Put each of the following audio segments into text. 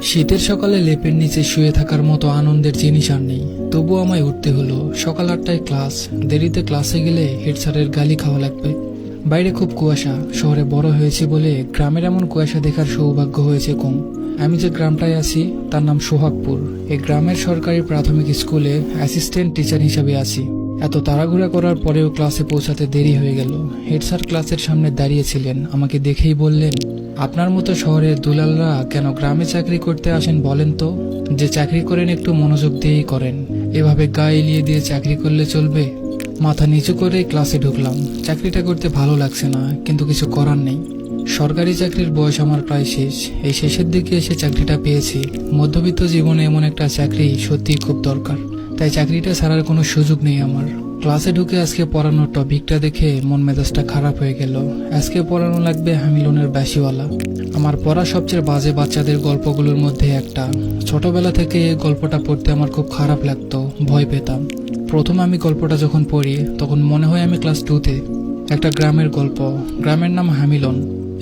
শীতের সকালে লেপের নিচে শুয়ে থাকার মতো আনন্দের জিনিস আর নেই। তবু আমায় উঠতে হলো। সকাল 8টায় ক্লাস। দেরিতে ক্লাসে গেলে হেড স্যারের গালি খাওয়া লাগবে। বাইরে খুব কুয়াশা। শহরে বড় হয়েছে বলে গ্রামের এমন কুয়াশা দেখার সৌভাগ্য হয়েছে কম। আমি যে গ্রামটায় আছি তার নাম সোহাগপুর। এই গ্রামের সরকারি প্রাথমিক স্কুলে অ্যাসিস্ট্যান্ট টিচার হিসাবে আছি। এত তাড়াহুড়া করার পরেও ক্লাসে পৌঁছাতে দেরি হয়ে গেল। হেড স্যার ক্লাসের সামনে দাঁড়িয়েছিলেন। আমাকে দেখেই বললেন, আপনার মতো শহরের দুলালরা কেন গ্রামে চাকরি করতে আসেন বলেন তো? যে চাকরি করেন একটু মনোযোগ দিয়েই করেন। এভাবে গা এলিয়ে দিয়ে চাকরি করলে চলবে? মাথা নিচু করে ক্লাসে ঢুকলাম। চাকরিটা করতে ভালো লাগছে না, কিন্তু কিছু করার নেই। সরকারি চাকরির বয়স আমার প্রায় শেষ। এই শেষের দিকে এসে চাকরিটা পেয়েছি। মধ্যবিত্ত জীবনে এমন একটা চাকরি সত্যিই খুব দরকার। তাই চাকরিটা ছাড়ার কোনো সুযোগ নেই আমার। ক্লাসে ঢুকে আজকে পড়ানোর টপিকটা দেখে মন মেজাজটা খারাপ হয়ে গেল। আজকে পড়ানো লাগবে হ্যামিলনের বাঁশিওয়ালা। আমার পড়া সবচেয়ে বাজে বাচ্চাদের গল্পগুলোর মধ্যে একটা। ছোটবেলা থেকে এই গল্পটা পড়তে আমার খুব খারাপ লাগতো, ভয় পেতাম। প্রথম আমি গল্পটা যখন পড়ি তখন মনে হয় আমি ক্লাস 2তে। একটা গ্রামের গল্প। গ্রামের নাম হ্যামিলন।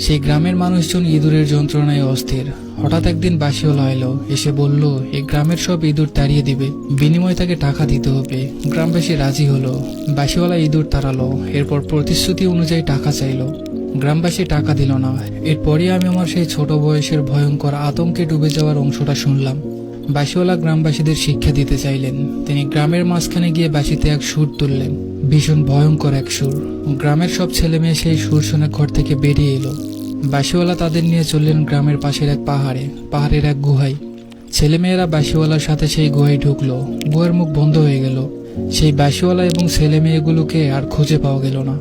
সেই গ্রামের মানুষজন ইঁদুরের যন্ত্রণায় অস্থির। হঠাৎ একদিন বাঁশিওয়ালা এলো, এসে বলল এই গ্রামের সব ইঁদুর তাড়িয়ে দিবে, বিনিময়ে তাকে টাকা দিতে হবে। গ্রামবাসী রাজি হলো। বাঁশিওয়ালা ইঁদুর তাড়ালো। এরপর প্রতিশ্রুতি অনুযায়ী টাকা চাইলো। গ্রামবাসী টাকা দিল না। এরপরই আমি আমার সেই ছোট বয়সের ভয়ঙ্কর আতঙ্কে ডুবে যাওয়ার অংশটা শুনলাম। বাঁশিওয়ালা গ্রামবাসীদের শিক্ষা দিতে চাইলেন। তিনি গ্রামের মাঝখানে গিয়ে বাঁশিতে এক সুর তুললেন। ভীষণ ভয়ঙ্কর এক সুর। গ্রামের সব ছেলে মেয়ে সেই সুর শুনে ঘর থেকে বেরিয়ে এলো। বাঁশিওয়ালা তাদের নিয়ে চললেন গ্রামের পাশের এক পাহাড়ের এক গুহায়। ছেলেমেয়েরা বাঁশিওয়ালার সাথে সেই গুহায় ঢুকলো। গুহার মুখ বন্ধ হয়ে গেল। সেই বাঁশিওয়ালা এবং ছেলে মেয়েগুলোকে আর খুঁজে পাওয়া গেল না।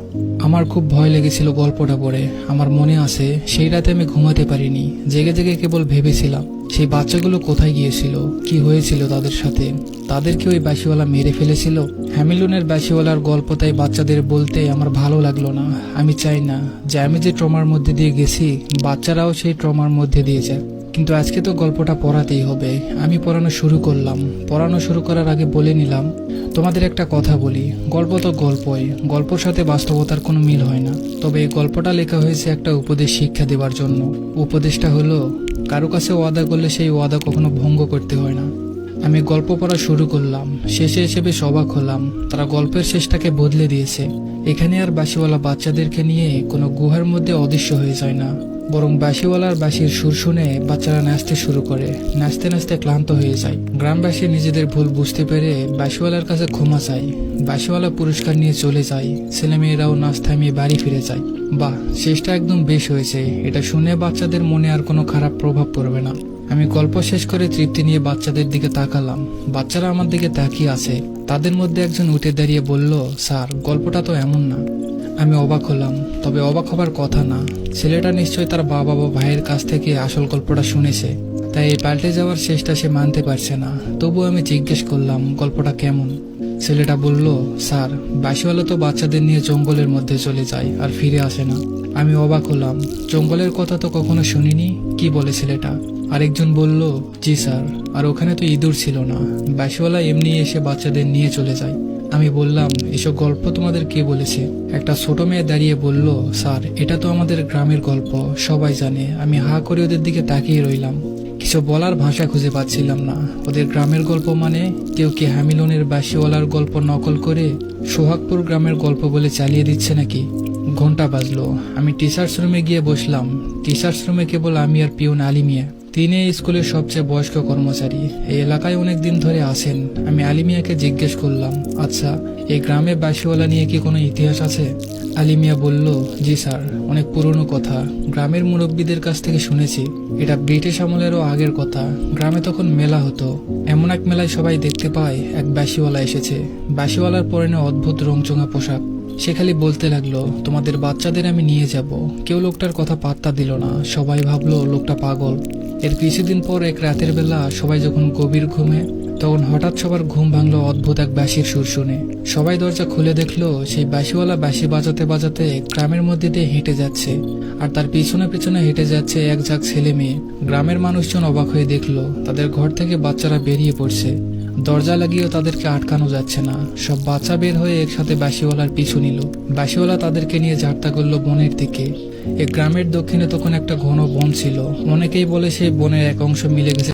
আমার খুব ভয় লেগেছিল গল্পটা পড়ে। আমার মনে আছে সেই রাতে আমি ঘুমাতে পারিনি। জেগে জেগে কেবল ভেবেছিলাম সেই বাচ্চাগুলো কোথায় গিয়েছিল, কি হয়েছিল তাদের সাথে। তাদেরকে ওই বাঁশিওয়ালা মেরে ফেলেছিল। হ্যামিলনের বাঁশিওয়ালার গল্প তাই বাচ্চাদের বলতে আমার ভালো লাগলো না। আমি চাই না যে আমি যে ট্রমার মধ্যে দিয়ে গেছি বাচ্চারাও সেই ট্রমার মধ্যে দিয়ে যায়। কিন্তু আজকে তো গল্পটা পড়াতেই হবে। আমি পড়ানো শুরু করলাম। পড়ানো শুরু করার আগে বলে নিলাম, তোমাদের একটা কথা বলি, গল্প তো গল্পই, গল্পর সাথে বাস্তবতার কোনো মিল হয় না। তবে এই গল্পটা লেখা হয়েছে একটা উপদেশ শিক্ষা দেওয়ার জন্য। উপদেশটা হলো, কারো কাছে ওয়াদা করলে সেই ওয়াদা কখনো ভঙ্গ করতে হয় না। আমি গল্প পড়া শুরু করলাম। শেষে এসে বেশ অবাক হলাম। তারা গল্পের শেষটাকে বদলে দিয়েছে। এখানে আর বাঁশিওয়ালা বাচ্চাদেরকে নিয়ে কোনো গুহার মধ্যে অদৃশ্য হয়ে যায় না, বরং বাঁশিওয়ালার বাঁশির সুর শুনে বাচ্চারা নাচতে শুরু করে। নাচতে নাচতে ক্লান্ত হয়ে যায়। গ্রামবাসী নিজেদের ভুল বুঝতে পেরে বাঁশিওয়ালার কাছে ক্ষমা চায়। বাঁশিওয়ালা পুরস্কার নিয়ে চলে যায়। ছেলেমেয়েরাও নাচ থামিয়ে বাড়ি ফিরে যায়। বাহ, শেষটা একদম বেশ হয়েছে। এটা শুনে বাচ্চাদের মনে আর কোনো খারাপ প্রভাব পড়বে না। আমি গল্প শেষ করে তৃপ্তি নিয়ে বাচ্চাদের দিকে তাকালাম। বাচ্চারা আমার দিকে তাকিয়ে আছে। তাদের মধ্যে একজন উঠে দাঁড়িয়ে বলল, স্যার, গল্পটা তো এমন না। আমি অবাক হলাম। তবে অবাক হবার কথা না। ছেলেটা নিশ্চয়ই তার বাবা বা ভাইয়ের কাছ থেকে আসল গল্পটা শুনেছে, তাই এই পাল্টে যাওয়ার শেষটা সে মানতে পারছে না। তবু আমি জিজ্ঞেস করলাম, গল্পটা কেমন? ছেলেটা বলল, স্যার, বাঁশিওয়ালা তো বাচ্চাদের নিয়ে জঙ্গলের মধ্যে চলে যায় আর ফিরে আসে না। আমি অবাক হলাম। জঙ্গলের কথা তো কখনো শুনিনি। কি বলে ছেলেটা? আরেকজন বলল, জি স্যার, আর ওখানে তো ইঁদুর ছিল না। বাঁশিওয়ালা এমনি এসে বাচ্চাদের নিয়ে চলে যায়। আমি বললাম, এসব গল্প তোমাদের কে বলেছে? একটা ছোট মেয়ে দাঁড়িয়ে বলল, স্যার, এটা তো আমাদের গ্রামের গল্প, সবাই জানে। আমি হা করে ওদের দিকে তাকিয়ে রইলাম। কিছু বলার ভাষা খুঁজে পাচ্ছিলাম না। ওদের গ্রামের গল্প মানে কেউ কি হ্যামিলনের বাঁশিওয়ালার গল্প নকল করে সোহাগপুর গ্রামের গল্প বলে চালিয়ে দিচ্ছে নাকি? ঘন্টা বাজলো। আমি টিচার্স রুমে গিয়ে বসলাম। টিচার্স রুমে কেবল আমি আর পিয়ন আলিমিয়া। তিনি এই স্কুলের সবচেয়ে বয়স্ক কর্মচারী। এই এলাকায় অনেক দিন ধরে আছেন। আমি আলিমিয়াকে জিজ্ঞেস করলাম, আচ্ছা, এই গ্রামে বাঁশিওয়ালা নিয়ে কি কোনো ইতিহাস আছে? আলিমিয়া বলল, জি স্যার, অনেক পুরনো কথা। গ্রামের মুরব্বীদের কাছ থেকে শুনেছি। এটা ব্রিটিশ আমলেরও আগের কথা। গ্রামে তখন মেলা হতো। এমন এক মেলায় সবাই দেখতে পায় এক বাঁশিওয়ালা এসেছে। বাঁশিওয়ালার পরনে অদ্ভুত রংচঙা পোশাক। সে খালি বলতে লাগলো, তোমাদের বাচ্চাদের আমি নিয়ে যাব। কেউ লোকটার কথা পাত্তা দিল না। সবাই ভাবলো লোকটা পাগল। এর কিছুদিন পর এক রাতের বেলা সবাই যখন গভীর ঘুমে, তখন হঠাৎ সবার ঘুম ভাঙলো অদ্ভুত এক বাঁশির সুর শুনে। সবাই দরজা খুলে দেখলো সেই বাঁশিওয়ালা বাঁশি বাজাতে বাজাতে গ্রামের মধ্যে দিয়ে হেঁটে যাচ্ছে। আর তার পিছনে পিছনে হেঁটে যাচ্ছে এক ঝাঁক ছেলে মেয়ে। গ্রামের মানুষজন অবাক হয়ে দেখলো তাদের ঘর থেকে বাচ্চারা বেরিয়ে পড়ছে। দরজা লাগিয়েও তাদেরকে আটকানো যাচ্ছে না। সব বাচ্চা বের হয়ে একসাথে বাঁশিওয়ালার পিছু নিল। বাঁশিওয়ালা তাদেরকে নিয়ে যাত্রা করলো বনের দিকে। এই গ্রামের দক্ষিণে তখন একটা ঘন বন ছিল। অনেকেই বলে সেই বনের এক অংশ মিলে গেছে